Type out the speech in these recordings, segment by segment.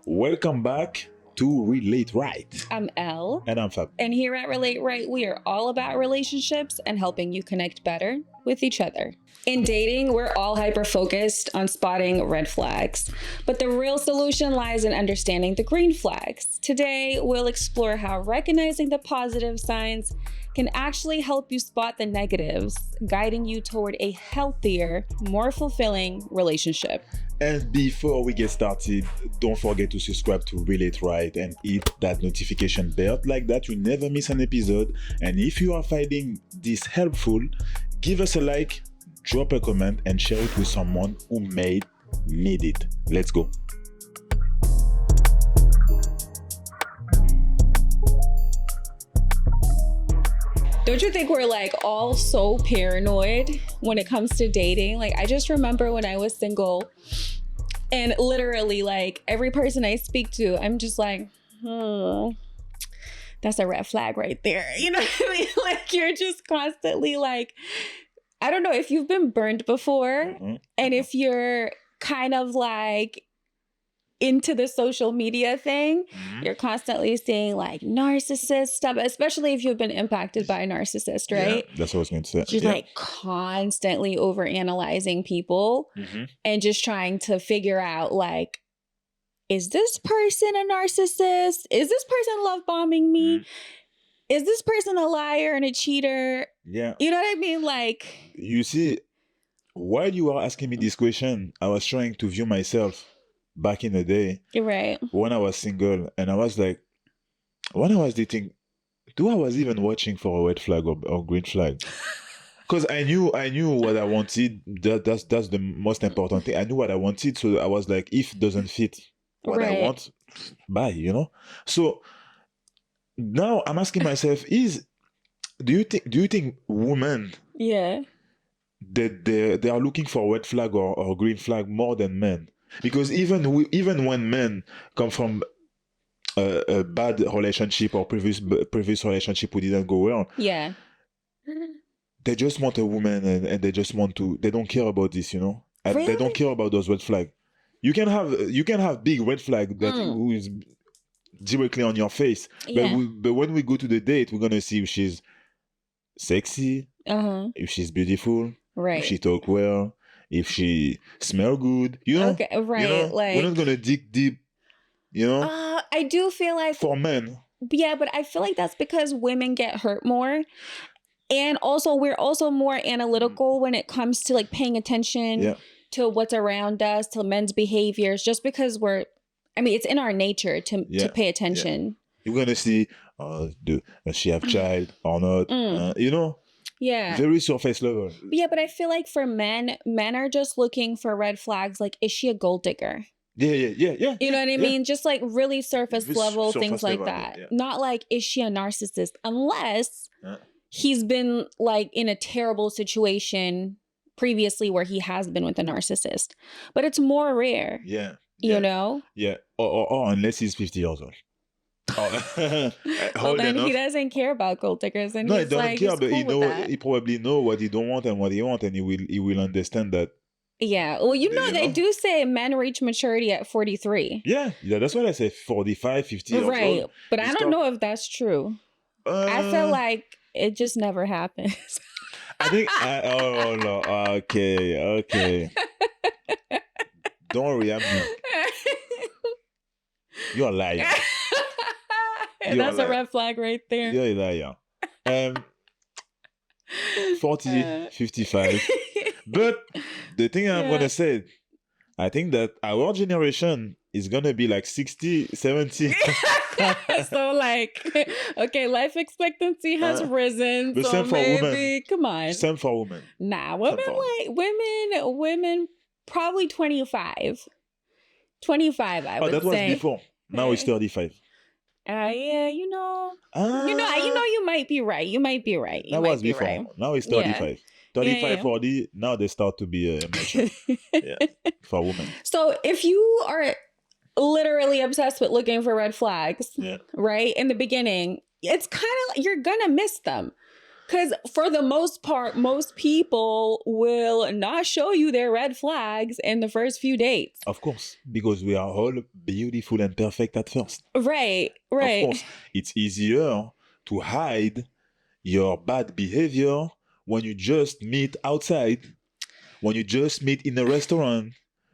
Welcome back to Relate Right. I'm Elle. And I'm Fab. And here at Relate Right, we are all about relationships and helping you connect better with each other. In dating, we're all hyper-focused on spotting red flags, but the real solution lies in understanding the green flags. Today, we'll explore how recognizing the positive signs can actually help you spot the negatives, guiding you toward a healthier, more fulfilling relationship. And before we get started, don't forget to subscribe to Relate Right and hit that notification bell. Like that, you never miss an episode. And if you are finding this helpful, give us a like, drop a comment, and share it with someone who may need it. Let's go. Don't you think we're like all so paranoid when it comes to dating? Like, I just remember when I was single and literally like every person I speak to, I'm just like, that's a red flag right there. You know what I mean? Like, you're just constantly like, I don't know if you've been burned before and if you're kind of like into the social media thing, you're constantly seeing like narcissist stuff, especially if you've been impacted by a narcissist, right? Yeah, that's what I was going to say. Just like constantly overanalyzing people and just trying to figure out like, is this person a narcissist? Is this person love bombing me? Is this person a liar and a cheater? Yeah. You know what I mean? Like, you see, while you were asking me this question, I was trying to view myself back in the day, right, when I was single, and I was like, when I was dating, I was even watching for a red flag or green flag? Because I knew what I wanted. That's the most important thing. I knew what I wanted, so I was like, if it doesn't fit what I want, bye, you know? So now I'm asking myself, do you think women, that they are looking for a red flag or green flag more than men? Because even when men come from a bad relationship or previous relationship who didn't go well, they just want a woman and they just want to. They don't care about this, you know. And really? They don't care about those red flags. You can have big red flag that who is directly on your face, but when we go to the date, we're gonna see if she's sexy, if she's beautiful, if she talk well, if she smell good, you know? Okay, right. You know? Like, we're not gonna dig deep, you know? I do feel like for men. Yeah, but I feel like that's because women get hurt more. And also we're also more analytical when it comes to like paying attention to what's around us, to men's behaviors, just because it's in our nature to pay attention. You're gonna see, does she have child or not? You know? Yeah. Very surface level. Yeah, but I feel like for men are just looking for red flags. Like, is she a gold digger? Yeah. You know what I mean? Just like really surface level things like level, that. Not like, is she a narcissist? Unless he's been like in a terrible situation previously where he has been with a narcissist. But it's more rare. You know? Yeah. Or unless he's 50 years old. Well, then he doesn't care about gold diggers, and no, he's he doesn't like, care, but cool he probably know what he don't want and what he want, and he will understand that. Yeah, well, you know, they do say men reach maturity at 43. Yeah, that's what I say, 45, 50 years right old. But I don't know if that's true. I feel like it just never happens. I think oh no, okay. Don't worry, I'm you're lying. That's a red flag right there. Yeah. 40, 55. But the thing I'm going to say, I think that our generation is going to be like 60, 70. So like, okay, life expectancy has risen. The so same for maybe, women. Come on. Same for women. Nah, women probably 25. 25, I would say. Oh, that was before. Now it's 35. Yeah, you know, you might be right. That was before. Right. Now it's 35. 35, 40. Now they start to be mature. For women. So if you are literally obsessed with looking for red flags, right, in the beginning, it's kind of, you're gonna miss them. Because for the most part, most people will not show you their red flags in the first few dates. Of course, because we are all beautiful and perfect at first. Right. Of course, it's easier to hide your bad behavior when you just meet outside, when you just meet in a restaurant,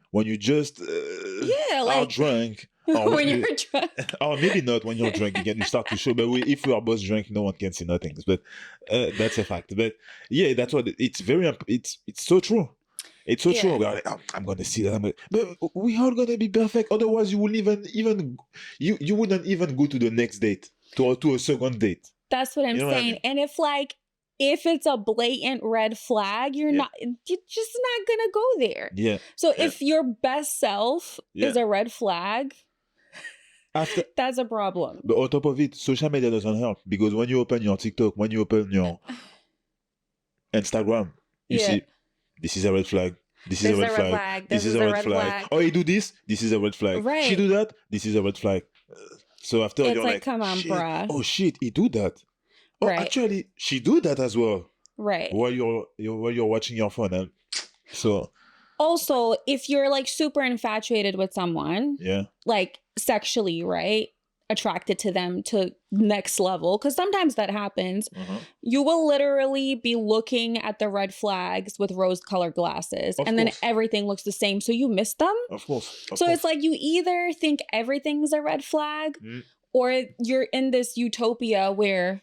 when you just are drunk. Or when you're drunk. Or maybe not when you're drunk, again, you start to show. But if we are both drunk, no one can see nothing. But that's a fact. But yeah, that's what it's very. It's so true. It's so true. We're like, I'm gonna see that. But we are gonna be perfect. Otherwise, you will even you wouldn't even go to the next date to a second date. That's what I'm saying. What I mean? And if it's a blatant red flag, you're just not gonna go there. Yeah. So if your best self is a red flag, that's a problem. But on top of it, social media doesn't help, because when you open your TikTok, when you open your Instagram, you see, this is a red flag. This is a red flag. This is a red flag. Oh, he do this. This is a red flag. Right. She do that. This is a red flag. So after it's you're like, come on, bruh. Oh shit, he do that. Oh, actually, she do that as well. Right. While you're watching your phone, and so. Also, if you're like super infatuated with someone, like sexually, right? Attracted to them to next level, because sometimes that happens. You will literally be looking at the red flags with rose-colored glasses, and then everything looks the same, so you miss them. Of course. So it's like you either think everything's a red flag, or you're in this utopia where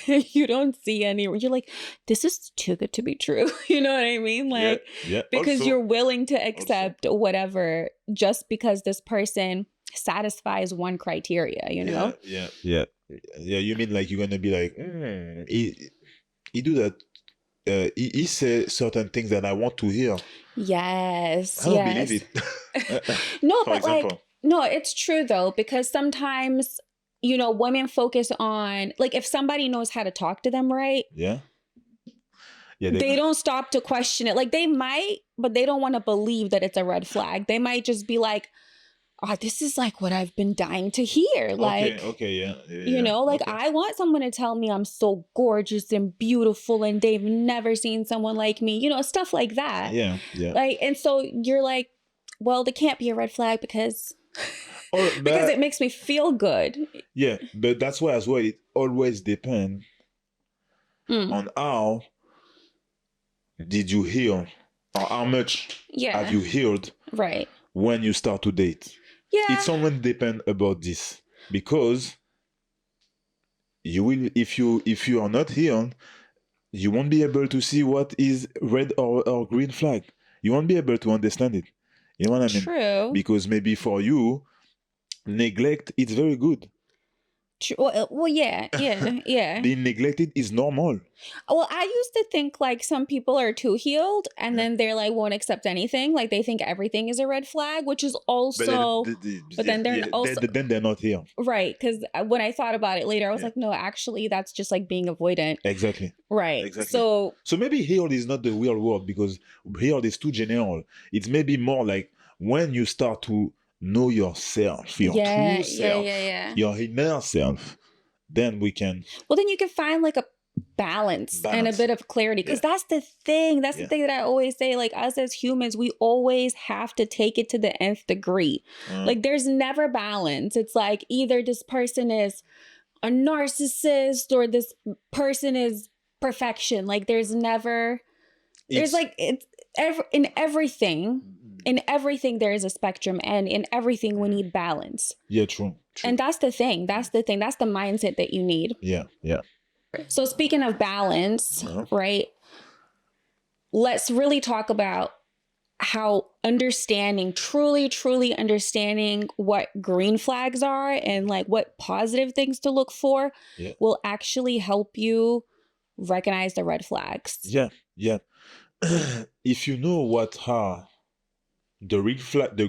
you don't see any. You're like, this is too good to be true. You know what I mean? Like, because you're willing to accept whatever just because this person satisfies one criteria, you know? Yeah. You mean like you're gonna be like, he do that. He say certain things that I want to hear. Yes. I don't believe it. No, but like, no, it's true though, because sometimes, you know, women focus on, like, if somebody knows how to talk to them right. Yeah, they don't stop to question it. Like, they might, but they don't want to believe that it's a red flag. They might just be like, oh, this is like what I've been dying to hear. Like, you know, like I want someone to tell me I'm so gorgeous and beautiful and they've never seen someone like me, you know, stuff like that. Yeah. Like, and so you're like, well, there can't be a red flag because it makes me feel good. Yeah, but that's why as well, it always depends on how did you heal, or how much have you healed when you start to date. It's always depend about this, because you will, if you are not healed, you won't be able to see what is red or green flag. You won't be able to understand it. You know what I mean? True. Because maybe for you, neglect is very good. Well, yeah. Being neglected is normal. Well, I used to think like some people are too healed and then they're like won't accept anything. Like they think everything is a red flag, which is also. Then they're not healed. Right, because when I thought about it later, I was like, no, actually, that's just like being avoidant. Exactly. Right. Exactly. So maybe healed is not the real word, because healed is too general. It's maybe more like when you start to know yourself, your true self, your inner self, then we can. Well, then you can find like a balance and a bit of clarity, because that's the thing. That's the thing that I always say. Like, us as humans, we always have to take it to the nth degree. Like, there's never balance. It's like either this person is a narcissist or this person is perfection. Like, there's never. There's like in everything. In everything, there is a spectrum, and in everything, we need balance. Yeah, true. And that's the thing. That's the thing. That's the mindset that you need. Yeah. So speaking of balance, right? Let's really talk about how truly understanding what green flags are and like what positive things to look for will actually help you recognize the red flags. Yeah. If you know what are the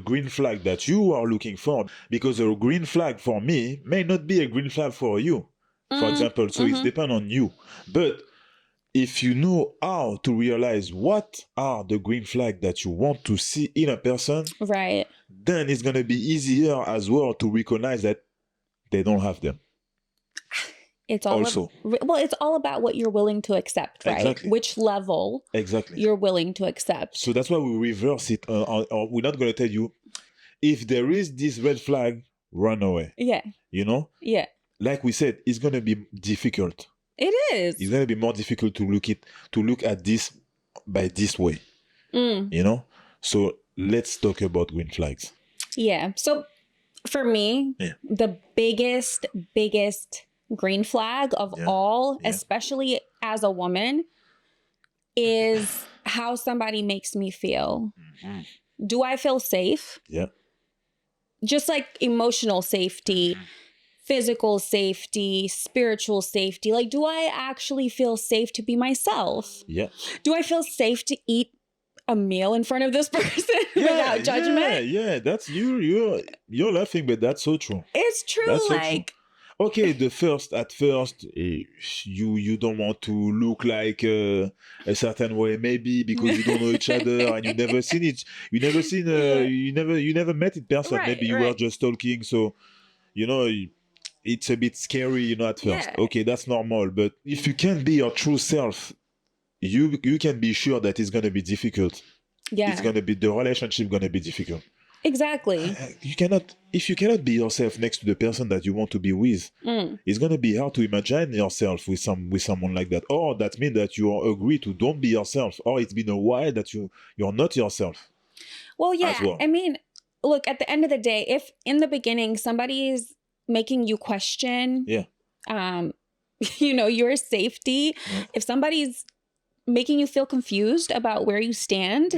green flag that you are looking for, because a green flag for me may not be a green flag for you, for example. So it depends on you. But if you know how to realize what are the green flag that you want to see in a person, right, then it's going to be easier as well to recognize that they don't have them. It's all Also. well, it's all about what you're willing to accept, right? Exactly. Which level Exactly. you're willing to accept. So that's why we reverse it. Or we're not going to tell you, if there is this red flag, run away. Yeah. You know? Yeah. Like we said, it's going to be difficult. It is. It's going to be more difficult to look at this by this way. Mm. You know? So let's talk about green flags. Yeah. So for me, the biggest green flag of all, especially as a woman, is how somebody makes me feel. Mm-hmm. Do I feel safe? Yeah. Just like emotional safety, physical safety, spiritual safety. Like, do I actually feel safe to be myself? Yeah. Do I feel safe to eat a meal in front of this person without judgment? Yeah. That's you're laughing, but that's so true. It's true. That's so like, true. Okay, at first, you don't want to look like a certain way, maybe because you don't know each other and you never seen it. You never met in person. Right, maybe you were just talking, so it's a bit scary, at first. Yeah. Okay, that's normal. But if you can't be your true self, you can be sure that it's gonna be difficult. Yeah. It's gonna be the relationship gonna be difficult. Exactly. If you cannot be yourself next to the person that you want to be with, it's gonna be hard to imagine yourself with someone like that. Or that means that you agree to don't be yourself. Or it's been a while that you're not yourself. Well, yeah. As well. I mean, look, at the end of the day, if in the beginning somebody is making you question, your safety, if somebody's making you feel confused about where you stand,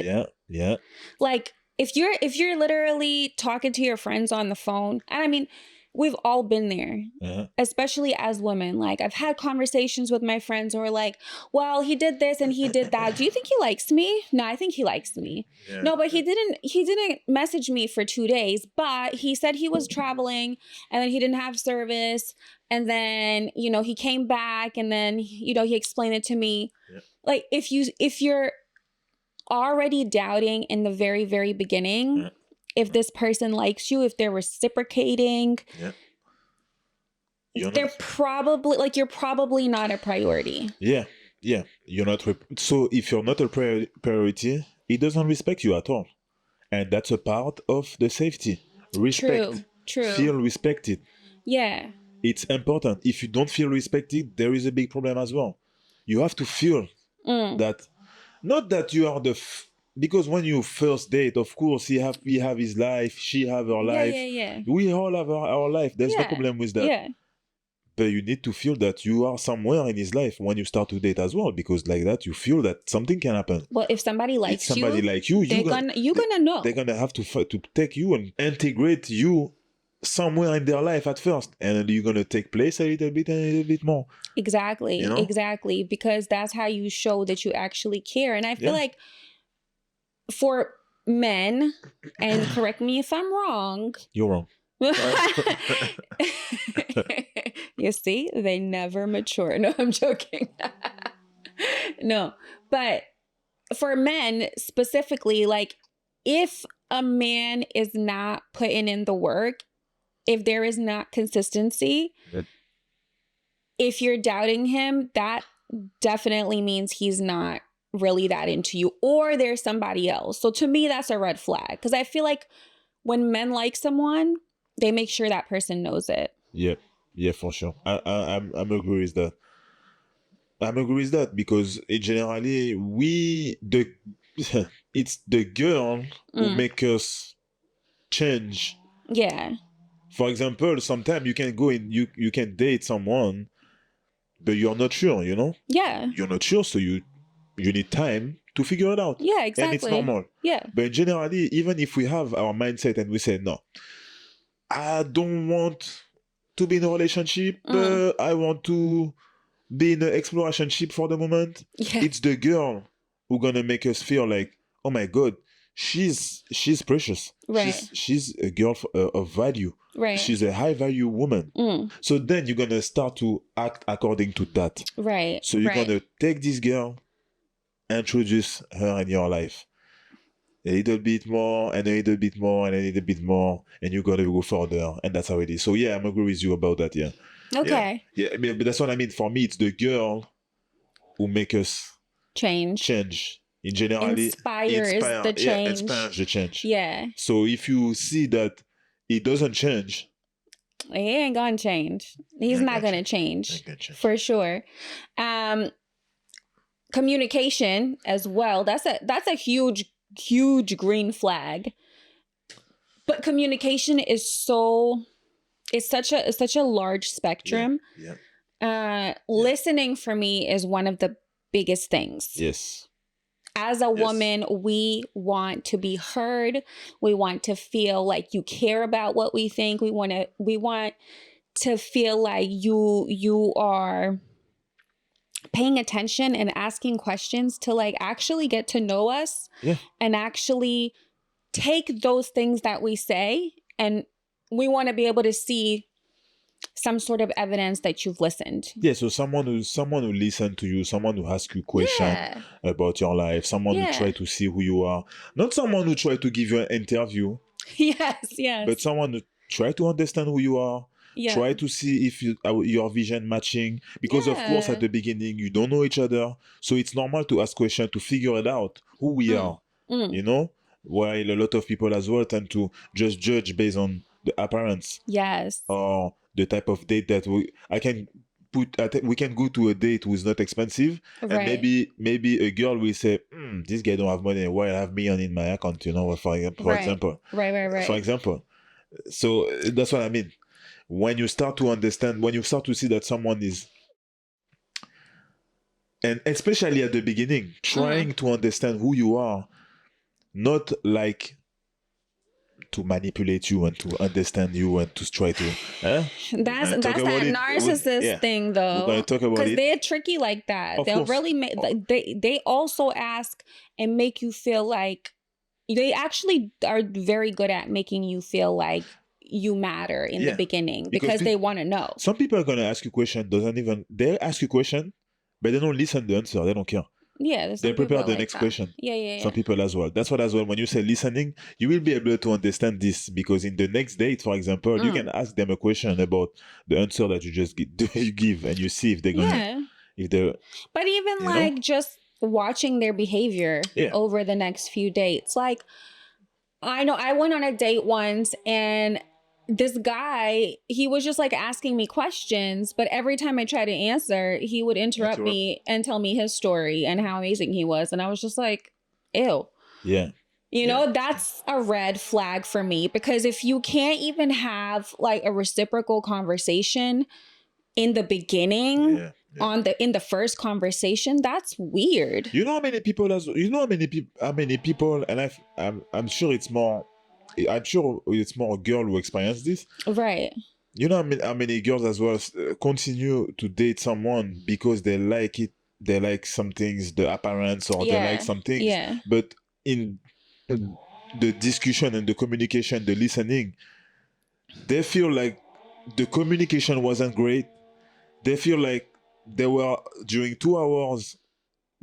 like. If you're literally talking to your friends on the phone, and I mean, we've all been there, especially as women. Like, I've had conversations with my friends who are like, well, he did this and he did that. Do you think he likes me? No, I think he likes me. Yeah. No, but he didn't message me for 2 days, but he said he was traveling and then he didn't have service. And then, he came back and then, he explained it to me. Yeah. Like, if you're already doubting in the very, very beginning if this person likes you, if they're reciprocating, they're probably you're probably not a priority. Yeah. You're not. So if you're not a priority, it doesn't respect you at all, and that's a part of the safety. Respect. True. Feel respected. Yeah. It's important. If you don't feel respected, there is a big problem as well. You have to feel that. Not that you are because when you first date, of course, he have his life, she have her life. Yeah. We all have our life. There's no problem with that. Yeah. But you need to feel that you are somewhere in his life when you start to date as well, because like that you feel that something can happen. Well, if somebody likes you, you're gonna know. They're gonna have to take you and integrate you somewhere in their life at first, and you're gonna take place a little bit more. Exactly. Exactly, because that's how you show that you actually care. And I feel like for men, and correct me if I'm wrong. You're wrong. You see, they never mature. No, I'm joking. No, but for men specifically, like, if a man is not putting in the work, if there is not consistency, if you're doubting him, that definitely means he's not really that into you, or there's somebody else. So to me, that's a red flag, because I feel like when men like someone, they make sure that person knows it. Yeah, for sure. I'm agree with that. I'm agree with that, because generally it's the girl who make us change. Yeah. For example, sometimes you can go in, you can date someone, but you're not sure, Yeah. You're not sure, so you need time to figure it out. Yeah, exactly. And it's normal. Yeah. But generally, even if we have our mindset and we say, no, I don't want to be in a relationship, but I want to be in an explorationship for the moment. Yeah. It's the girl who's gonna make us feel like, oh my God, she's precious. Right. She's a girl of value. Right. She's a high value woman. So then you're gonna start to act according to that. Right. So you're gonna take this girl, introduce her in your life. A little bit more, and a little bit more, and a little bit more, and you're gonna go further, and that's how it is. So yeah, I'm agree with you about that. Yeah. Okay. Yeah, I mean, but that's what I mean. For me, it's the girl who make us Change. change. In generally, Inspires the change. inspires the change. Yeah. So if you see that it doesn't change, He ain't gonna change. He's not gonna change. For sure. Communication as well. That's a huge green flag. But communication is such a large spectrum. Yeah. Listening for me is one of the biggest things. Yes. As a woman, we want to be heard. We want to feel like you care about what we think. We want to feel like you are paying attention and asking questions to like actually get to know us. Yeah. And actually take those things that we say, and we want to be able to see some sort of evidence that you've listened. Yeah, so someone who listen to you, someone who ask you question about your life, someone who try to see who you are, not someone who try to give you an interview. Yes. But someone who try to understand who you are. Yeah. Try to see if your vision matching, because of course at the beginning you don't know each other, so it's normal to ask questions to figure it out who we are. You know, while a lot of people as well tend to just judge based on the appearance. Yes. Or the type of date that we can go to a date who's not expensive, and maybe a girl will say, this guy don't have money, why I have million in my account, you know, for example. Right. For example. So that's what I mean. When you start to understand, when you start to see that someone is, and especially at the beginning, trying to understand who you are, not like to manipulate you and to understand you and to try to that's that narcissist thing though, because they're tricky like that. They'll really make they also ask and make you feel like they actually are very good at making you feel like you matter in the beginning, because they want to know. Some people are going to ask you question, they ask you question, but they don't listen to the answer. They don't care. Yeah, they prepare the next question. Yeah. Some people as well. That's what as well. When you say listening, you will be able to understand this, because in the next date, for example, you can ask them a question about the answer that you just give, and you see if they're gonna, if they're. But even like just watching their behavior over the next few dates, like I know I went on a date once and this guy, he was just like asking me questions, but every time I tried to answer, he would interrupt me and tell me his story and how amazing he was. And I was just like, ew. Yeah. You know, that's a red flag for me, because if you can't even have like a reciprocal conversation in the beginning, in the first conversation, that's weird. You know how many people and I'm sure it's more a girl who experienced this. Right. You know how many girls as well continue to date someone because they like it, they like some things, the appearance, or they like some things. Yeah. But in the discussion and the communication, the listening, they feel like the communication wasn't great. They feel like they were during 2 hours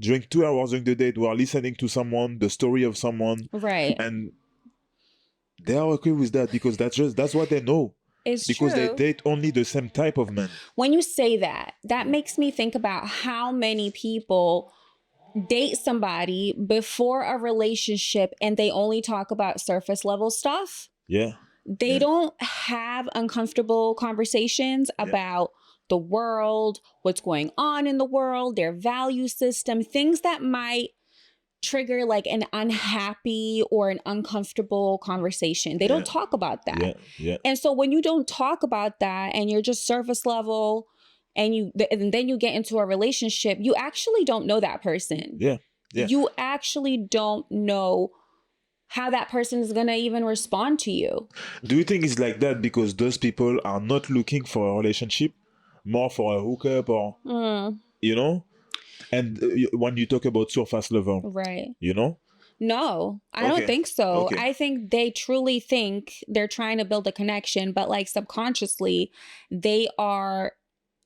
during the date, they were listening to someone, the story of someone. Right. And they are okay with that because that's what they know. It's because true. They date only the same type of men. When you say that, that makes me think about how many people date somebody before a relationship and they only talk about surface level stuff. Yeah. They don't have uncomfortable conversations about the world, what's going on in the world, their value system, things that might trigger like an unhappy or an uncomfortable conversation. They don't talk about that. Yeah. And so when you don't talk about that and you're just surface level and then you get into a relationship, you actually don't know that person. Yeah. You actually don't know how that person is going to even respond to you. Do you think it's like that because those people are not looking for a relationship, more for a hookup or, you know? And when you talk about surface level, right? You know? No, I don't think so. Okay. I think they truly think they're trying to build a connection, but like subconsciously, they are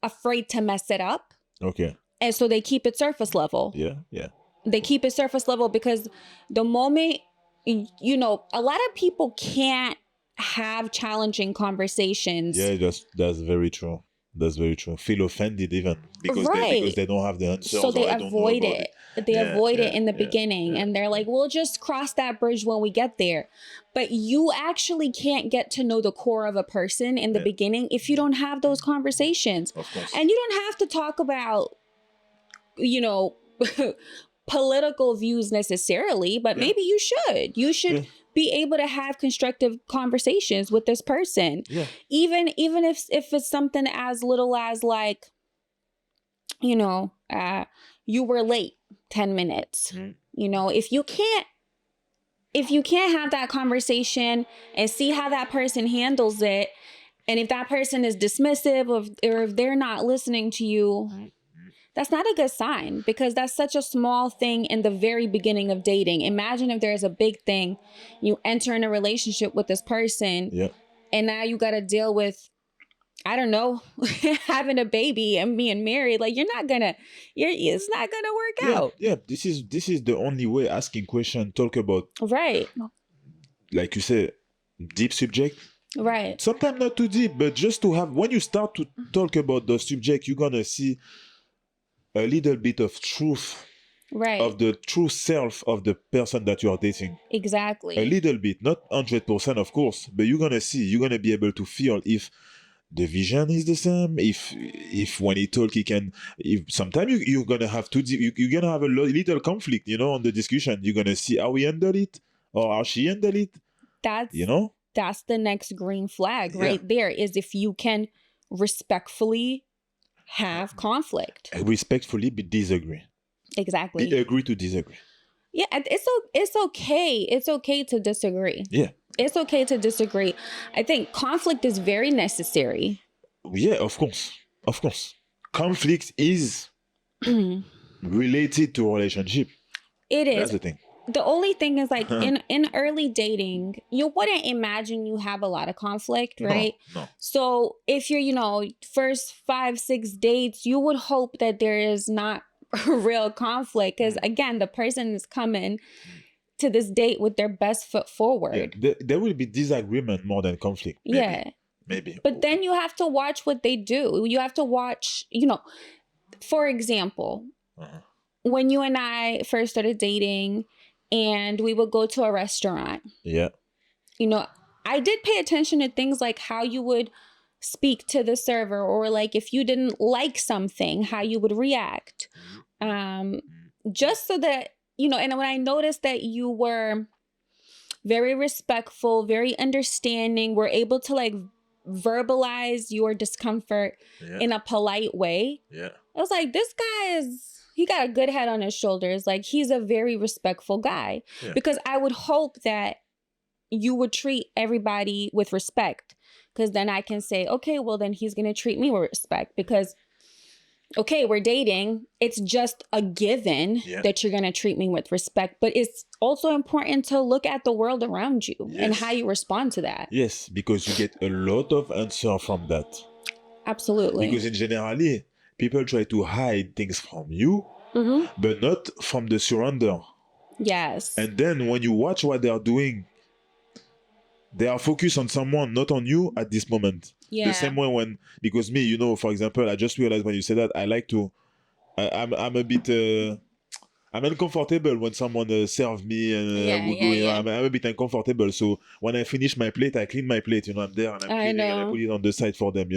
afraid to mess it up. Okay. And so they keep it surface level. Yeah. They keep it surface level because the moment, you know, a lot of people can't have challenging conversations. Yeah, that's very true. That's very true. Feel offended even because Right. they don't have the answers So they or I don't know avoid about it. it. They Yeah, avoid it yeah, in the yeah, beginning yeah, and they're like, we'll just cross that bridge when we get there. But you actually can't get to know the core of a person in the yeah. beginning if you don't have those conversations. Of course. And you don't have to talk about, you know, political views necessarily, but Yeah. maybe you should. You should Yeah. be able to have constructive conversations with this person. Yeah. Even if it's something as little as like, you know, you were late 10 minutes. Mm. You know, if you can't have that conversation and see how that person handles it, and if that person is dismissive or if they're not listening to you, that's not a good sign, because that's such a small thing in the very beginning of dating. Imagine if there's a big thing, you enter in a relationship with this person, Yeah. and now you got to deal with, I don't know, having a baby and being married. Like it's not gonna work out. Yeah. This is the only way. Asking question, talk about, Right. like you say, deep subject. Right. Sometimes not too deep, but just to have, when you start to talk about the subject, you're gonna see a little bit of truth, Right. of the true self of the person that you are dating. Exactly. A little bit, not 100%, of course, but you're gonna be able to feel if the vision is the same, if when he talk he can, if sometimes you're gonna have to, you're gonna have a little conflict, on the discussion. You're gonna see how he handle it or how she handle it. That's the next green flag right there, is if you can respectfully have conflict. Respectfully be disagree. Exactly. Be agree to disagree. Yeah, it's okay. It's okay to disagree. Yeah. It's okay to disagree. I think conflict is very necessary. Yeah, of course. Of course. Conflict is related to relationship. It is. That's the thing. The only thing is, like, in early dating, you wouldn't imagine you have a lot of conflict, right? No. So if you're, first 5-6 dates, you would hope that there is not real conflict, because again, the person is coming to this date with their best foot forward. Yeah. There will be disagreement more than conflict. Maybe. But then you have to watch what they do. You have to watch, for example, when you and I first started dating and we would go to a restaurant. Yeah. I did pay attention to things like how you would speak to the server, or like if you didn't like something, how you would react. Just so that, and when I noticed that you were very respectful, very understanding, were able to like verbalize your discomfort in a polite way. Yeah. I was like, this guy he got a good head on his shoulders. Like, he's a very respectful guy. Yeah. Because I would hope that you would treat everybody with respect. Because then I can say, okay, well, then he's going to treat me with respect. Because, okay, we're dating. It's just a given that you're going to treat me with respect. But it's also important to look at the world around you and how you respond to that. Yes, because you get a lot of answer from that. Absolutely. Because in generally, people try to hide things from you, but not from the surrender. Yes. And then when you watch what they are doing, they are focused on someone, not on you at this moment. Yeah. The same way because me, for example, I just realized when you said that, I like to, I'm a bit, I'm uncomfortable when someone serves me and I'm a bit uncomfortable. So when I finish my plate, I clean my plate. I'm there and I'm cleaning and I put it on the side for them.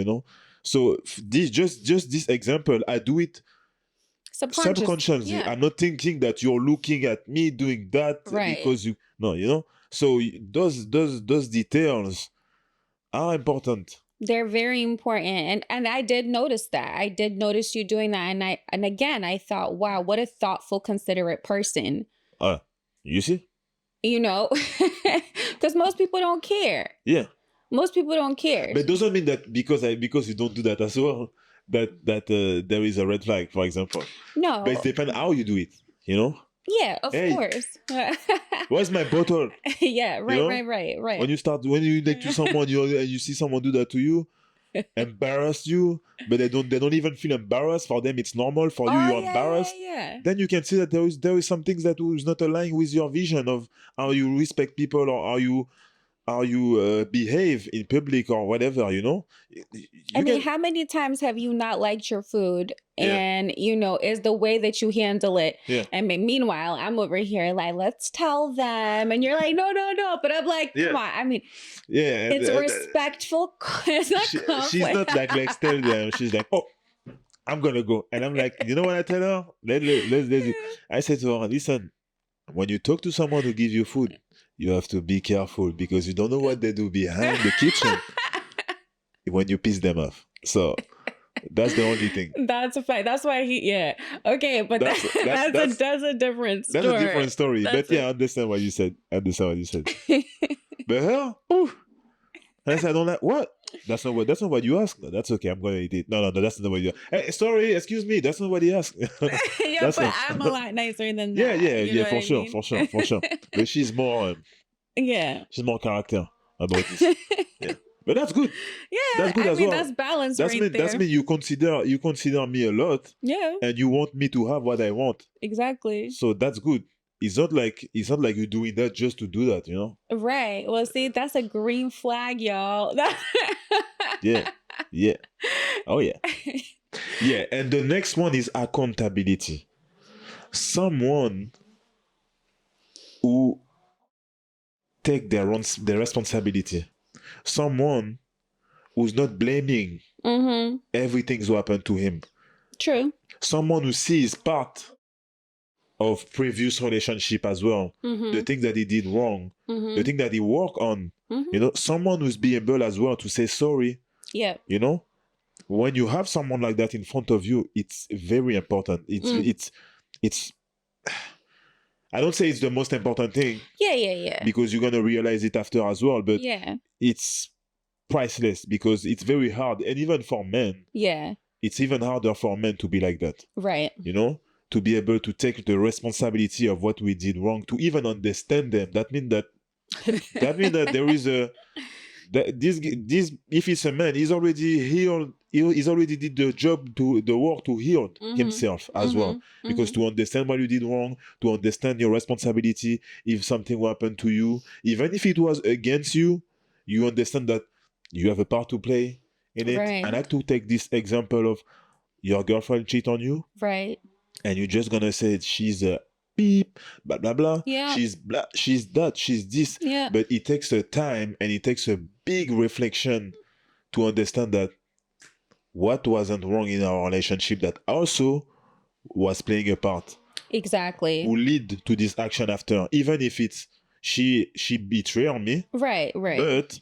So this just this example, I do it subconsciously. Yeah. I'm not thinking that you're looking at me doing that because So those details are important. They're very important. And I did notice that. I did notice you doing that. And again, I thought, wow, what a thoughtful, considerate person. You see? Because most people don't care. Yeah. Most people don't care. But it doesn't mean that because you don't do that as well, that there is a red flag, for example. No. But it depends how you do it, Yeah, of course. Where's my bottle? Yeah, right. When you next to someone, and you see someone do that to you, embarrass you, but they don't even feel embarrassed. For them, it's normal. For you, you're embarrassed. Yeah. Then you can see that there is some things that is not aligning with your vision of how you respect people or how you behave in public or whatever, you know. I mean, how many times have you not liked your food? Yeah. And, you know, is the way that you handle it. Yeah. And meanwhile, I'm over here like, let's tell them. And you're like, no. But I'm like, come on. I mean, yeah, it's respectful. It's not she's not like tell them. She's like, oh, I'm gonna go. And I'm like, you know what I tell her? Let's I said to her, listen, when you talk to someone who gives you food, you have to be careful because you don't know what they do behind the kitchen when you piss them off. So that's the only thing. That's a fact. That's why okay, but that's a different story. That's a different story. But I understand what you said. But her, I said, I don't like what? That's not what you asked. No, that's okay. I'm gonna eat it. No, that's not what you asked. Hey, sorry, excuse me, that's not what he asked. I'm a lot nicer than that. Yeah, for sure. But she's more she's more character about this. Yeah. But that's good. Yeah, that's good as well. That's balance. That's mean you consider me a lot. Yeah. And you want me to have what I want. Exactly. So that's good. It's not like you're doing that just to do that, you know? Right. Well, see, that's a green flag, y'all. Yeah. Oh yeah. Yeah, and the next one is accountability. Someone who take their responsibility. Someone who's not blaming everything's what happened to him. True. Someone who sees part of previous relationship as well, the thing that he did wrong, the thing that he worked on. You know, someone who's being able as well to say sorry. Yeah. You know, when you have someone like that in front of you, it's very important. It's I don't say it's the most important thing. Yeah. Because you're gonna realize it after as well, but it's priceless because it's very hard, and even for men, it's even harder for men to be like that. Right. You know, to be able to take the responsibility of what we did wrong, to even understand them. That means that there is this if it's a man, he's already healed. He's already did the work to heal himself as well. Because to understand what you did wrong, to understand your responsibility, if something happened to you, even if it was against you, you understand that you have a part to play in it. Right. And I like to take this example of your girlfriend cheat on you. Right. And you're just gonna say she's a beep, blah blah blah. Yeah. She's that, she's this. Yeah. But it takes a time and it takes a big reflection to understand that what wasn't wrong in our relationship that also was playing a part. Exactly. Who lead to this action after, even if it's she betrayed me. Right. But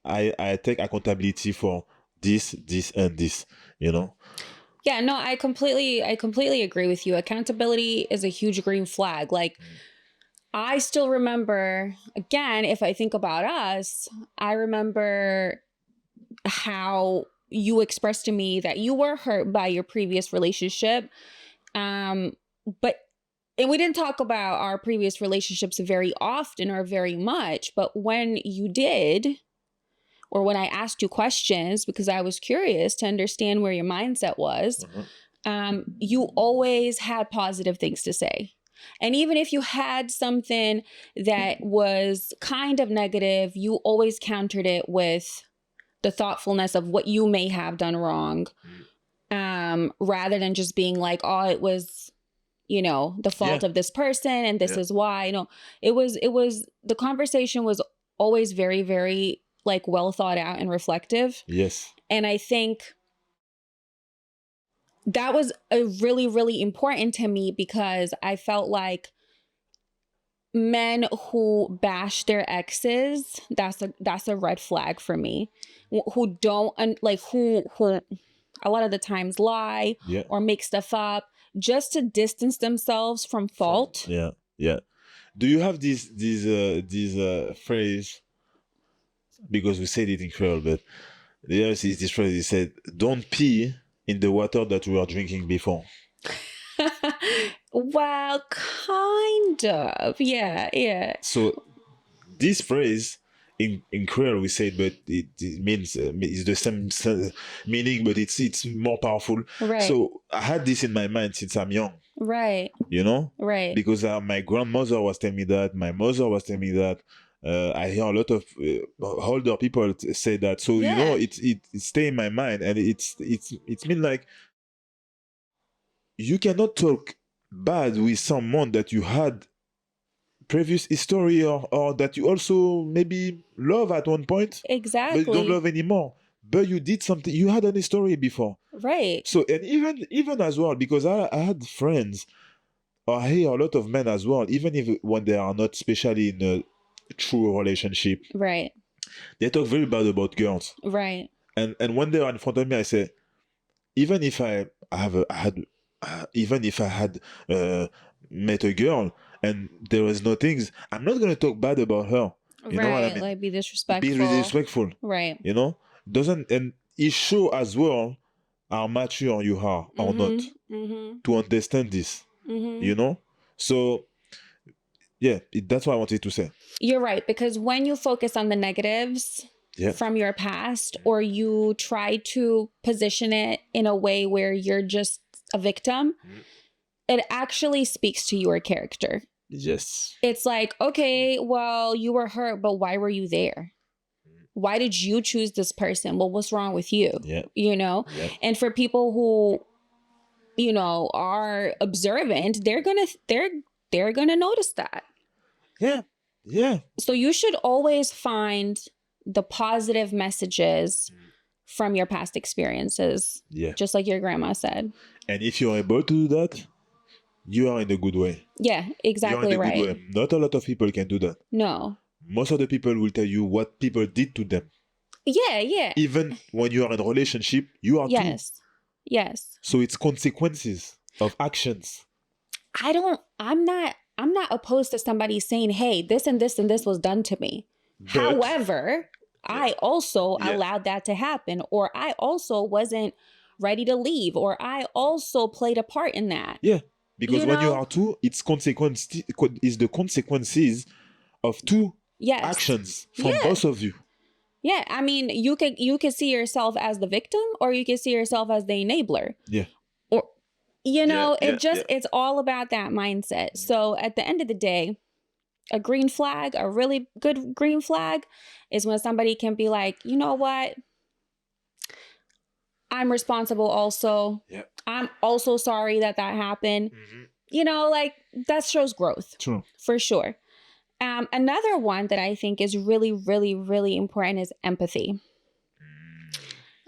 I take accountability for this and this, you know. Yeah, no, I completely agree with you. Accountability is a huge green flag. Like, I still remember, again, if I think about us, I remember how you expressed to me that you were hurt by your previous relationship. And we didn't talk about our previous relationships very often or very much, but when you did, or when I asked you questions, because I was curious to understand where your mindset was, you always had positive things to say. And even if you had something that was kind of negative, you always countered it with the thoughtfulness of what you may have done wrong, rather than just being like, oh, it was, you know, the fault of this person and this is why. You know, it was the conversation was always very, very like well thought out and reflective. Yes. And I think that was a really, really important to me, because I felt like men who bash their exes, that's a red flag for me. Who don't who a lot of the times lie or make stuff up just to distance themselves from fault. Yeah. Do you have this phrase? Because we said it in Creole, but there is this phrase. He said, "Don't pee in the water that we are drinking before." Well, kind of. Yeah. So this phrase in Creole we said, but it means it's the same meaning, but it's more powerful. Right. So I had this in my mind since I'm young. Right. You know. Right. Because my grandmother was telling me that, my mother was telling me that. I hear a lot of older people say that. So you know, it stay in my mind, and it's mean like you cannot talk bad with someone that you had previous history or that you also maybe love at one point, Exactly. but you don't love anymore. But you did something. You had an history before, right? So and even as well, because I had friends, or I hear a lot of men as well, even if when they are not especially in a true relationship, right? They talk very bad about girls, right? And when they are in front of me, I say, even if I have a, I had, even if I had met a girl and there was no things, I'm not gonna talk bad about her. You know what I mean? Like be disrespectful. Be disrespectful. Right. You know, doesn't and it show as well how mature you are or not to understand this. You know, so yeah, that's what I wanted to say. You're right, because when you focus on the negatives from your past, or you try to position it in a way where you're just a victim, it actually speaks to your character. Yes. It's like, okay, well, you were hurt, but why were you there? Why did you choose this person? Well, what's wrong with you? Yeah. You know? Yeah. And for people who, you know, are observant, they're gonna notice that. Yeah. Yeah. So you should always find the positive messages from your past experiences. Yeah. Just like your grandma said. And if you're able to do that, you are in a good way. Yeah, exactly You're in a right. good way. Not a lot of people can do that. No. Most of the people will tell you what people did to them. Yeah, yeah. Even when you are in a relationship, you are too. Yes. So it's consequences of actions. I'm not opposed to somebody saying, hey, this and this and this was done to me. But, however, I also allowed that to happen, or I also wasn't ready to leave, or I also played a part in that. Yeah, because when you are two, it's the consequences of two actions from both of you. Yeah, I mean, you could see yourself as the victim, or you could see yourself as the enabler. Yeah. Or, you know, it's all about that mindset. So at the end of the day, a green flag, a really good green flag, is when somebody can be like, you know what? I'm responsible also. Yep. I'm also sorry that happened. You know, like that shows growth. True. For sure. Another one that I think is really, really, really important is empathy.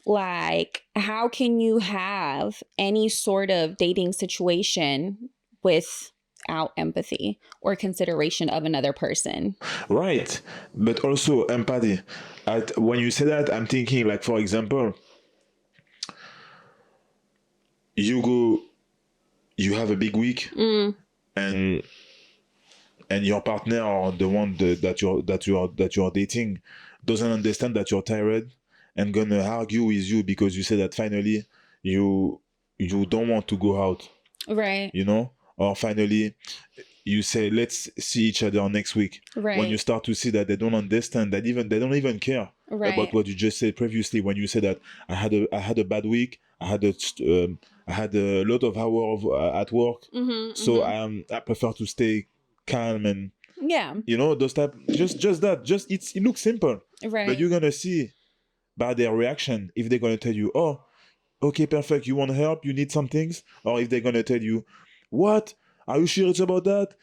Like, how can you have any sort of dating situation without empathy or consideration of another person? Right. But also empathy. When you say that, I'm thinking, like, for example, you have a big week, and your partner, or the one that you're dating, doesn't understand that you're tired and gonna argue with you because you say that finally you don't want to go out, right? You know, or finally you say let's see each other next week. Right. When you start to see that they don't understand, that they don't even care about what you just said previously, when you said that I had a bad week, I had a lot of hours at work, so I prefer to stay calm, and you know, those type, just that, it looks simple, right? But you're gonna see by their reaction if they're gonna tell you, oh, okay, perfect, you want help, you need some things, or if they're gonna tell you, what, are you serious about that?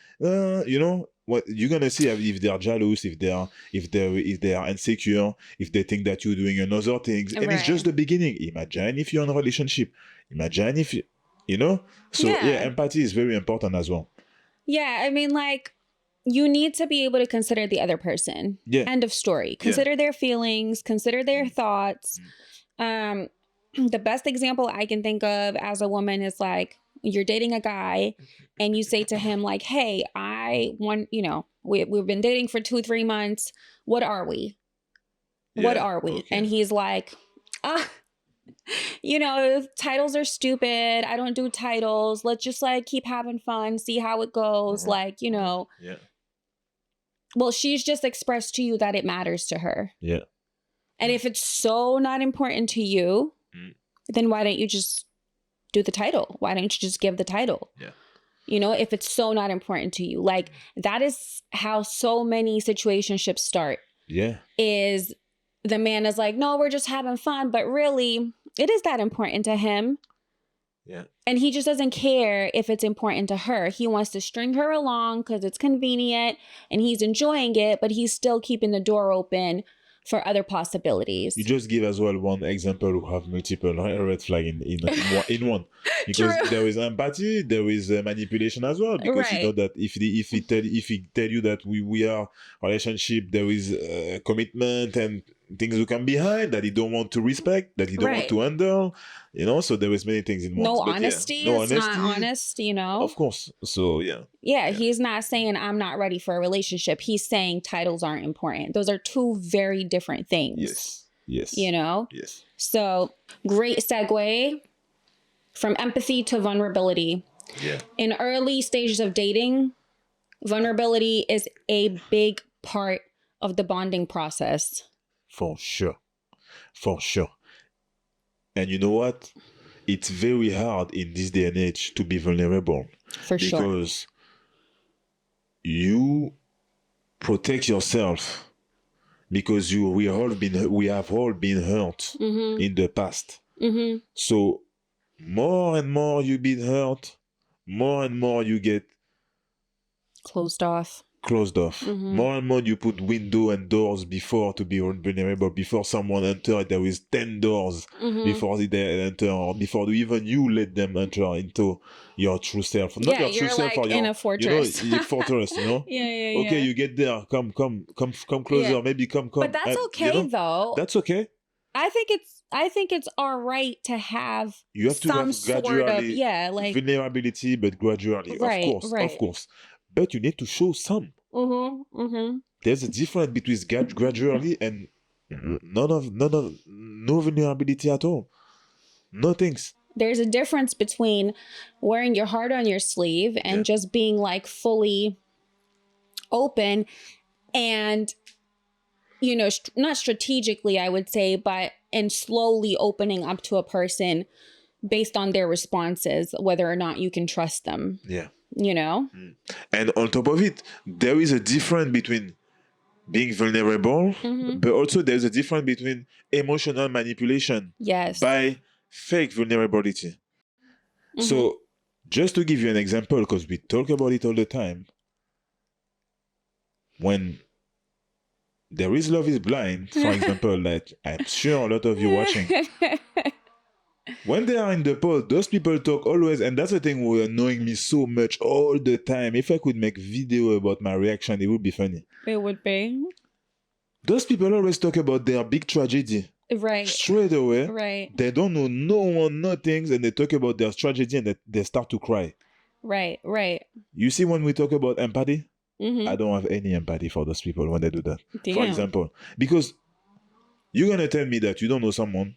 You know what you're gonna see, if they're jealous, if they are insecure, if they think that you're doing another thing, and it's just the beginning. Imagine if you're in a relationship. Imagine if you know. So yeah, empathy is very important as well. Yeah, I mean, like, you need to be able to consider the other person. Yeah. End of story. Consider their feelings, consider their thoughts. The best example I can think of as a woman is like, you're dating a guy and you say to him like, hey, we've been dating for 2-3 months. What are we? What are we? Okay. And he's like, you know, titles are stupid. I don't do titles. Let's just like keep having fun, see how it goes. Like, you know. Yeah. Well, she's just expressed to you that it matters to her. Yeah. And if it's so not important to you, then why don't you just do the title? Why don't you just give the title? Yeah. You know, if it's so not important to you. Like, that is how so many situationships start. Yeah. Is the man is like, no, we're just having fun. But really, it is that important to him. Yeah. And he just doesn't care if it's important to her. He wants to string her along because it's convenient and he's enjoying it, but he's still keeping the door open for other possibilities. You just give as well one example who have multiple red flag in one. Because True. there is empathy, there is manipulation as well. Because you know Right. that if he tell you that we are relationship, there is commitment and things you come behind that he don't want to respect, that he don't want Right. to handle. You know, so there is many things in one. No But honesty. yeah, no It's honesty. not honest, you know? Of course. So yeah. Yeah, he's not saying I'm not ready for a relationship. He's saying titles aren't important. Those are two very different things. Yes. Yes. You know? Yes. So, great segue from empathy to vulnerability. Yeah. In early stages of dating, vulnerability is a big part of the bonding process. For sure. For sure. And you know what? It's very hard in this day and age to be vulnerable. For sure. Because you protect yourself because we have all been hurt in the past. Mm-hmm. So more and more you been hurt, more and more you get Closed off. More and more you put window and doors before to be vulnerable. Before someone enter, there is 10 doors before they enter, or before even you let them enter into your true self. Not your true you're self, like or in your, a fortress. You know, fortress. You know. Yeah. Okay, you get there. Come closer. Yeah. Maybe come. But that's And, okay, you know, though. That's okay. I think it's all right to have You have to some have sort of gradually like vulnerability, but gradually, Right, of right. course. But you need to show some. There's a difference between gradually and no vulnerability at all. No things. There's a difference between wearing your heart on your sleeve and just being like fully open and, you know, not strategically, I would say, but and slowly opening up to a person based on their responses, whether or not you can trust them. Yeah. You know? And on top of it, there is a difference between being vulnerable, but also there's a difference between emotional manipulation by fake vulnerability. So, just to give you an example, because we talk about it all the time, when there is Love is Blind, for example, that I'm sure a lot of you watching, when they are in the pod, those people talk always, and that's the thing who annoying me so much all the time. If I could make video about my reaction, it would be funny. It would be. Those people always talk about their big tragedy. Right. Straight away. Right. They don't know no one, nothing, and they talk about their tragedy and they start to cry. Right. You see, when we talk about empathy, I don't have any empathy for those people when they do that. Damn. For example, because you're going to tell me that you don't know someone,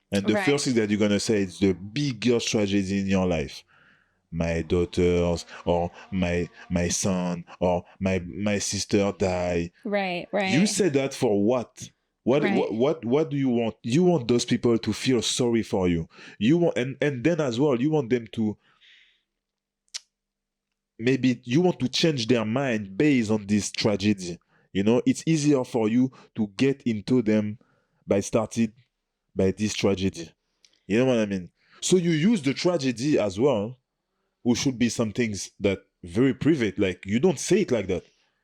and the first thing that you're going to say is the biggest tragedy in your life. My daughters, or my son, or my sister die. Right. You said that for what? What do you want? You want those people to feel sorry for you. You want, and then as well, you want them to, maybe you want to change their mind based on this tragedy. You know, it's easier for you to get into them by this tragedy. You know what I mean? So you use the tragedy as well, which should be some things that very private. Like, you don't say it like that.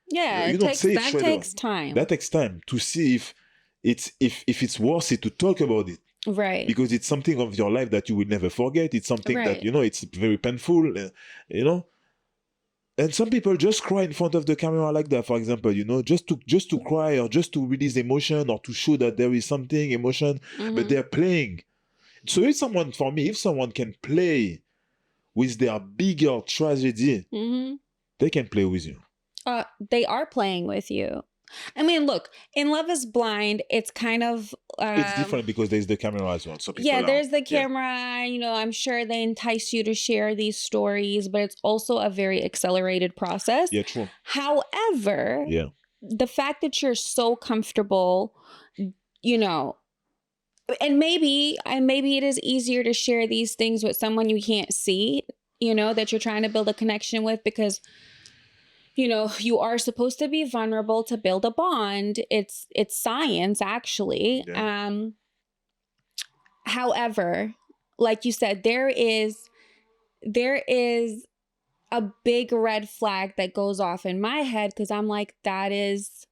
Yeah, you don't say it straight away. That takes time. That takes time to see if it's worth it to talk about it. Right. Because it's something of your life that you will never forget. It's something that, you know, it's very painful, you know. And some people just cry in front of the camera like that, for example, you know, just to cry, or just to release emotion, or to show that there is something emotion, but they're playing. So if someone can play with their bigger tragedy, they can play with you. They are playing with you. I mean, look, in Love is Blind, it's kind of... it's different because there's the camera as well. So there's the camera. You know, I'm sure they entice you to share these stories, but it's also a very accelerated process. Yeah, true. However, the fact that you're so comfortable, you know, and maybe it is easier to share these things with someone you can't see, you know, that you're trying to build a connection with, because, you know, you are supposed to be vulnerable to build a bond. It's science, actually. Yeah. However, like you said, there is a big red flag that goes off in my head, because I'm like, that is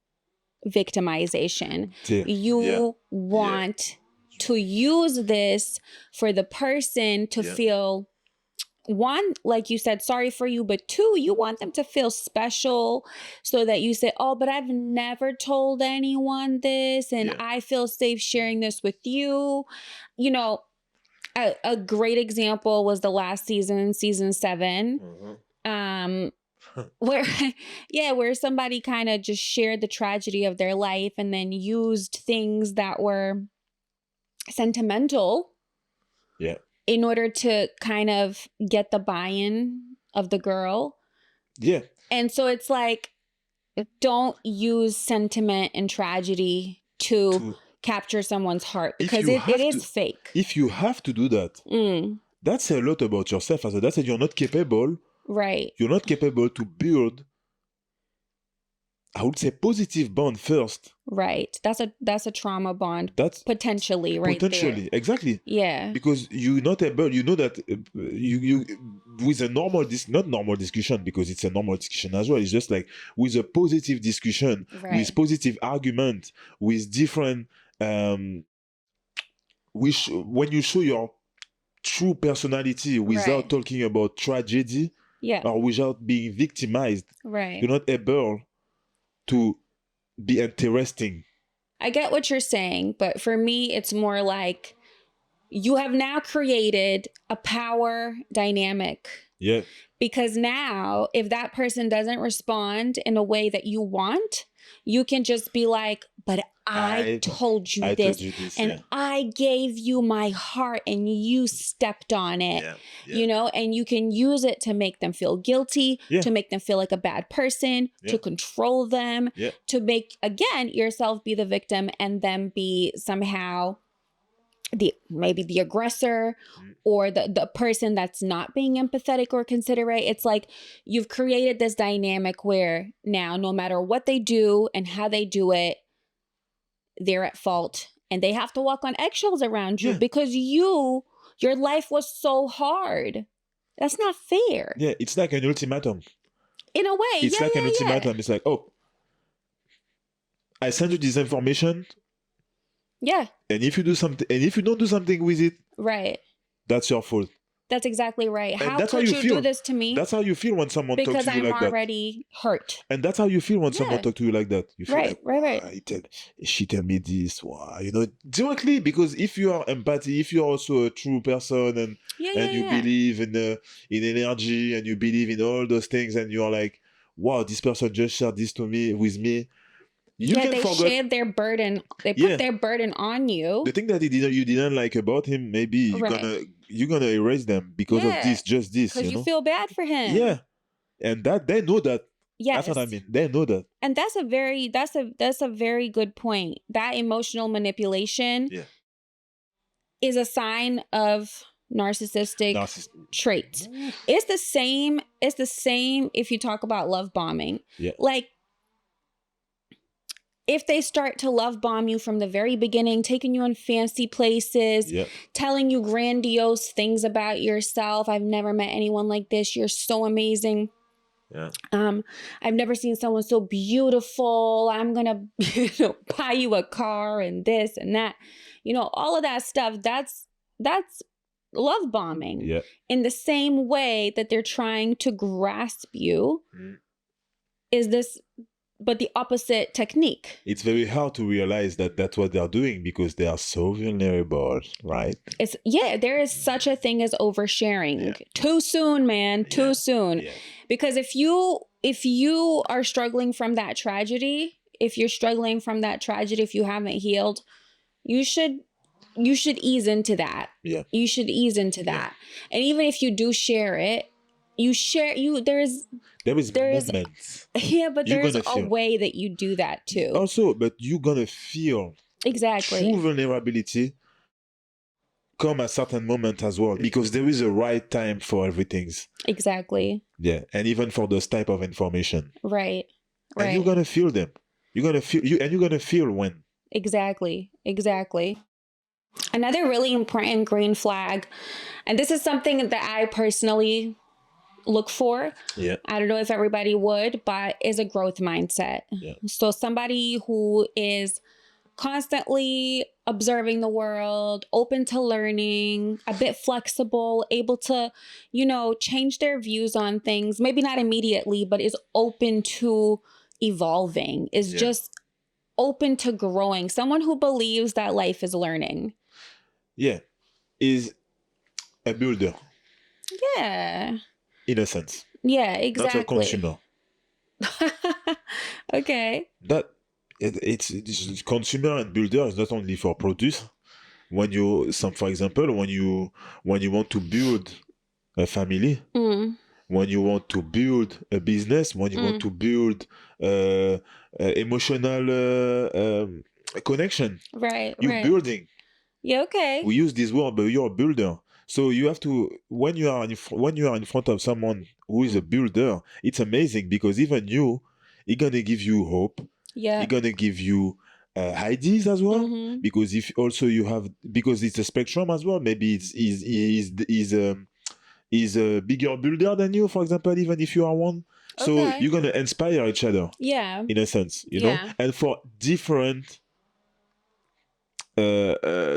victimization. Yeah. You want to use this for the person to feel, one, like you said, sorry for you, but two, you want them to feel special, so that you say, oh, but I've never told anyone this, and I feel safe sharing this with you. You know, a great example was the last season, season 7. Where somebody kind of just shared the tragedy of their life and then used things that were sentimental in order to kind of get the buy-in of the girl. Yeah. And so it's like, don't use sentiment and tragedy to capture someone's heart, because it is fake. If you have to do that, that's a lot about yourself. As that's it, you're not capable. Right. You're not capable to build, I would say, positive bond first. Right. That's a trauma bond. That's potentially right potentially there. Exactly. Yeah. Because you're not able. You know that you with a normal not normal discussion, because it's a normal discussion as well. It's just like with a positive discussion, with positive argument, with different when you show your true personality without talking about tragedy. Or without being victimized, you're not able to be interesting. I get what you're saying, but for me, it's more like you have now created a power dynamic. Yeah. Because now, if that person doesn't respond in a way that you want, you can just be like, but I told you this, and I gave you my heart, and you stepped on it, you know, and you can use it to make them feel guilty, to make them feel like a bad person, to control them, to make, again, yourself be the victim and them be somehow maybe the aggressor or the person that's not being empathetic or considerate. It's like you've created this dynamic where now, no matter what they do and how they do it, they're at fault, and they have to walk on eggshells around you because your life was so hard. That's not fair. Yeah, it's like an ultimatum. In a way, it's like an ultimatum. It's like, oh, I send you this information. Yeah. And if you do something, and if you don't do something with it, right, that's your fault. That's exactly right. And how could you do this to me? That's how you feel when someone talks to you like that. Because I'm already hurt. And that's how you feel when someone talks to you like that. You feel right. She tell me this, wow, you know, directly. Because if you are empathy, if you're also a true person, and you believe in energy, and you believe in all those things, and you're like, wow, this person just shared this with me. They shared their burden. They put their burden on you. The thing that you didn't like about him, maybe you're gonna erase them because of this, just this. Because you feel bad for him. Yeah, and that they know that. Yes. That's what I mean. They know that. And that's a very good point. That emotional manipulation is a sign of narcissistic traits. It's the same if you talk about love bombing. Yeah. Like, if they start to love bomb you from the very beginning, taking you on fancy places, telling you grandiose things about yourself. I've never met anyone like this. You're so amazing. Yeah. I've never seen someone so beautiful. I'm going to buy you a car and this and that. You know, all of that stuff, that's love bombing. Yeah. In the same way that they're trying to grasp you is this, but the opposite technique. It's very hard to realize that that's what they're doing because they are so vulnerable, right? There is such a thing as oversharing. Yeah. Too soon, man. Too soon. Yeah. Because if you are struggling from that tragedy, if you haven't healed, you should ease into that. Yeah. You should ease into that. And even if you do share it, there is moments. Yeah, but there's a way that you do that too. Also, but you're gonna feel exactly true vulnerability come at certain moment as well, because there is a right time for everything. Exactly. Yeah, and even for those type of information. Right. Right. And you're gonna feel them. You're gonna feel when. Exactly. Another really important green flag, and this is something that I personally look for. Yeah. I don't know if everybody would, but is a growth mindset. Yeah. So somebody who is constantly observing the world, open to learning, a bit flexible, able to, change their views on things, maybe not immediately, but is open to evolving, is just open to growing. Someone who believes that life is learning. Yeah. Is a builder. Yeah. In a sense. Yeah, exactly. Not a consumer. Okay. That it's consumer and builder is not only for produce. For example, when you want to build a family, when you want to build a business, when you want to build emotional connection, right? You're building. Yeah. Okay. We use this word, but you're a builder. So you have to, when you are in front of someone who is a builder, it's amazing, because even he's gonna give you hope. Yeah. He's gonna give you ideas as well, because because it's a spectrum as well. Maybe he's a bigger builder than you, for example, even if you are one. So you're gonna inspire each other. Yeah. In a sense, you know, and for different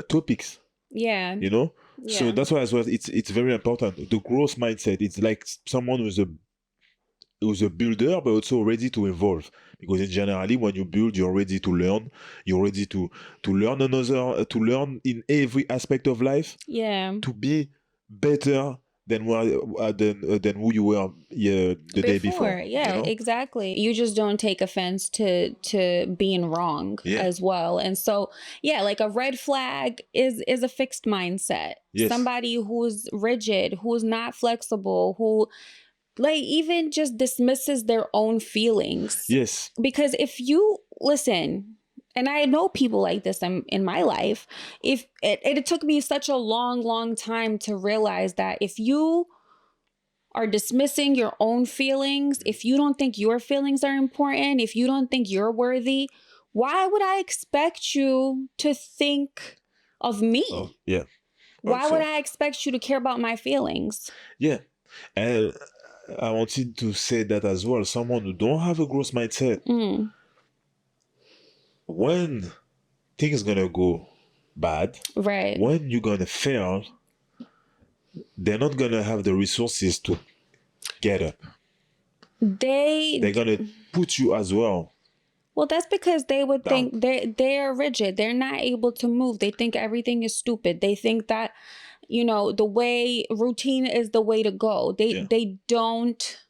topics. Yeah. You know. Yeah. So that's why as well it's very important. The growth mindset, it's like someone who's a builder but also ready to evolve, because generally when you build, you're ready to learn, you're ready to learn to learn in every aspect of life, to be better than who you were the day before. Yeah, exactly. You just don't take offense to being wrong as well. And so like a red flag is a fixed mindset. Somebody who's rigid, who's not flexible, who even just dismisses their own feelings. Yes. Because if you listen, and I know people like this in my life, if it took me such a long time to realize that if you are dismissing your own feelings, if you don't think your feelings are important, if you don't think you're worthy, why would I expect you to think of me? Oh, yeah. Why would I expect you to care about my feelings? Yeah. And I wanted to say that as well. Someone who don't have a growth mindset, when things gonna go bad, right? When you're gonna fail, they're not gonna have the resources to get up. They're gonna put you as well. Well, that's because they would think they're rigid. They're not able to move. They think everything is stupid. They think that the way routine is the way to go. They don't.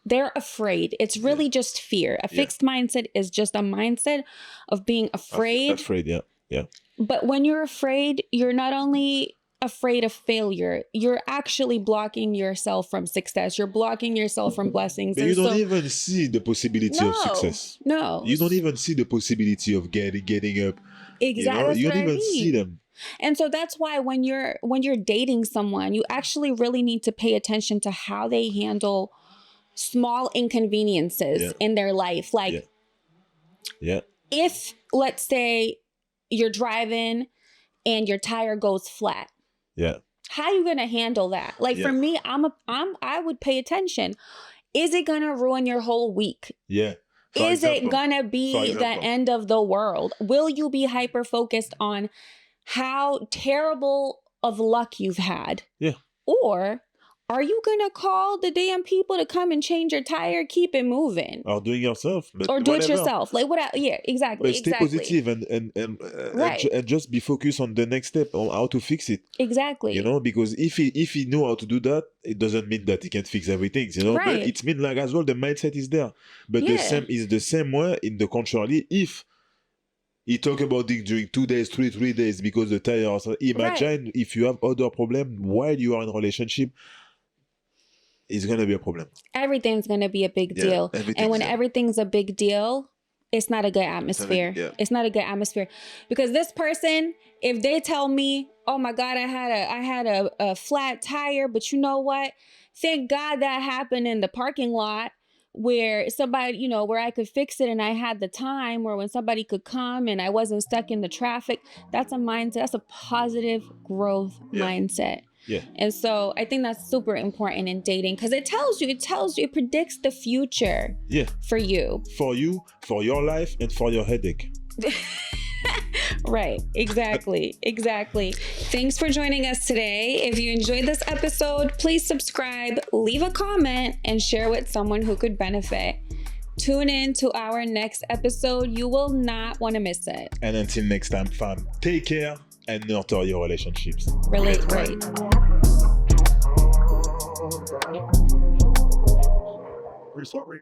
They're afraid. It's really just fear. A fixed mindset is just a mindset of being afraid. Afraid, yeah. But when you're afraid, you're not only afraid of failure, you're actually blocking yourself from success. You're blocking yourself from blessings. But you don't even see the possibility of success. No. You don't even see the possibility of getting up. Exactly. You don't even see them. And so that's why when you're dating someone, you actually really need to pay attention to how they handle small inconveniences in their life. Like, if, let's say, you're driving and your tire goes flat. Yeah. How are you going to handle that? Like, for me, I would pay attention. Is it going to ruin your whole week? Yeah. Is it going to be the end of the world? Will you be hyper focused on how terrible of luck you've had? Yeah. Or are you going to call the damn people to come and change your tire, keep it moving? Or do it yourself. Or do it yourself. Like, what? Yeah, exactly. But stay positive and just be focused on the next step, on how to fix it. Exactly. Because if he know how to do that, it doesn't mean that he can fix everything, Right. But it means like as well the mindset is there. But the same is the same way in the contrary. If he talk about it during 2 days, 3 days because the tire. Imagine if you have other problem while you are in a relationship. It's going to be a problem. Everything's going to be a big deal. And when everything's a big deal, it's not a good atmosphere. Yeah. It's not a good atmosphere because this person, if they tell me, oh my God, I had a flat tire, but you know what? Thank God that happened in the parking lot where somebody, you know, where I could fix it and I had the time, or when somebody could come and I wasn't stuck in the traffic. That's a mindset. That's a positive growth mindset. Yeah. And so I think that's super important in dating because it predicts the future. Yeah. For you, for your life, and for your headache. Right. Exactly. Thanks for joining us today. If you enjoyed this episode, please subscribe, leave a comment, and share with someone who could benefit. Tune in to our next episode. You will not want to miss it. And until next time, fam, take care and nurture your relationships. Relate right. We're sorry.